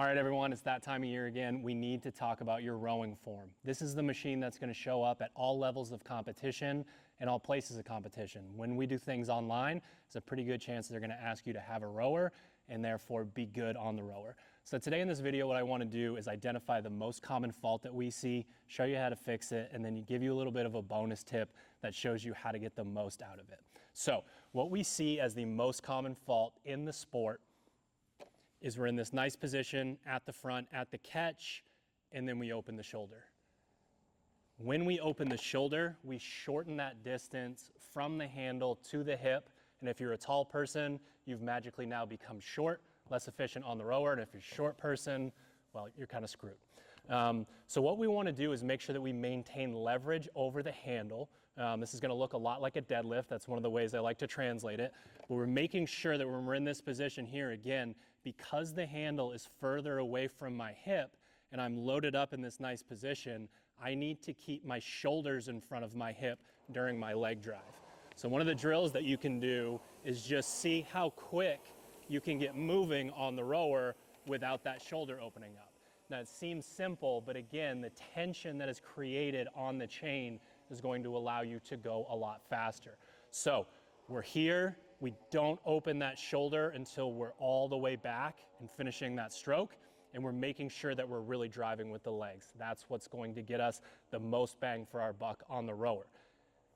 right, everyone, it's that time of year again. We need to talk about your rowing form. This is the machine that's going to show up at all levels of competition and all places of competition. When we do things online, there's a pretty good chance they're going to ask you to have a rower and therefore be good on the rower. So today in this video, what I want to do is identify the most common fault that we see, show you how to fix it, and then give you a little bit of a bonus tip that shows you how to get the most out of it. So what we see as the most common fault in the sport is we're in this nice position at the front, at the catch, and then we open the shoulder. When we open the shoulder, we shorten that distance from the handle to the hip, and if you're a tall person, you've magically now become short, less efficient on the rower, and if you're a short person, well, you're kind of screwed. So what we want to do is make sure that we maintain leverage over the handle. This is going to look a lot like a deadlift. That's one of the ways I like to translate it. But we're making sure that when we're in this position here, again, because the handle is further away from my hip and I'm loaded up in this nice position, I need to keep my shoulders in front of my hip during my leg drive. So one of the drills that you can do is just see how quick you can get moving on the rower without that shoulder opening up. Now it seems simple, but again, the tension that is created on the chain is going to allow you to go a lot faster. So we're here, we don't open that shoulder until we're all the way back and finishing that stroke, and we're making sure that we're really driving with the legs. That's what's going to get us the most bang for our buck on the rower.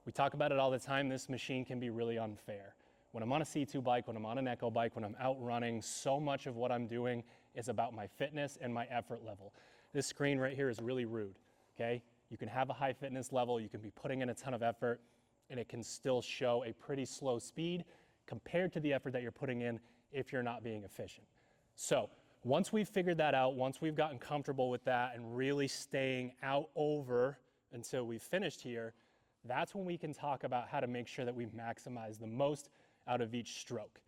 We talk about it all the time, this machine can be really unfair. When I'm on a C2 bike, when I'm on an Echo bike, when I'm out running, so much of what I'm doing is about my fitness and my effort level. This screen right here is really rude, okay? You can have a high fitness level, you can be putting in a ton of effort, and it can still show a pretty slow speed compared to the effort that you're putting in if you're not being efficient. So once we've figured that out, once we've gotten comfortable with that and really staying out over until we've finished here, that's when we can talk about how to make sure that we maximize the most out of each stroke.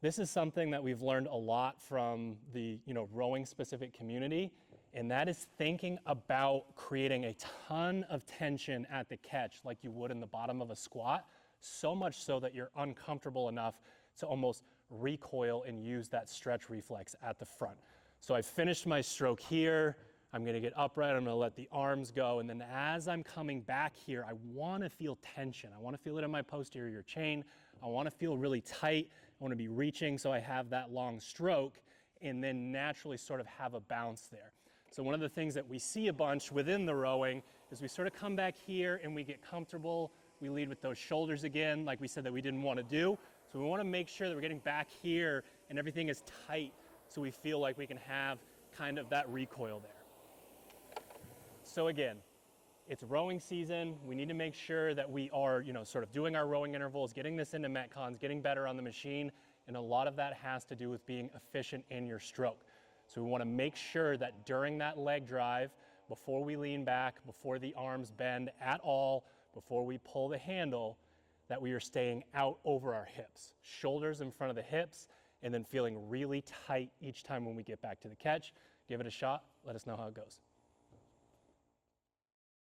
This is something that we've learned a lot from the rowing specific community, and that is thinking about creating a ton of tension at the catch like you would in the bottom of a squat, so much so that you're uncomfortable enough to almost recoil and use that stretch reflex at the front. So I've finished my stroke here. I'm going to get upright, I'm going to let the arms go, and then as I'm coming back here, I want to feel tension. I want to feel it in my posterior chain. I want to feel really tight. I want to be reaching so I have that long stroke, and then naturally sort of have a bounce there. So one of the things that we see a bunch within the rowing is we sort of come back here and we get comfortable. We lead with those shoulders again, like we said that we didn't want to do. So we want to make sure that we're getting back here and everything is tight so we feel like we can have kind of that recoil there. So again, it's rowing season. We need to make sure that we are, sort of doing our rowing intervals, getting this into Metcons, getting better on the machine. And a lot of that has to do with being efficient in your stroke. So we want to make sure that during that leg drive, before we lean back, before the arms bend at all, before we pull the handle, that we are staying out over our hips, shoulders in front of the hips, and then feeling really tight each time when we get back to the catch. Give it a shot. Let us know how it goes.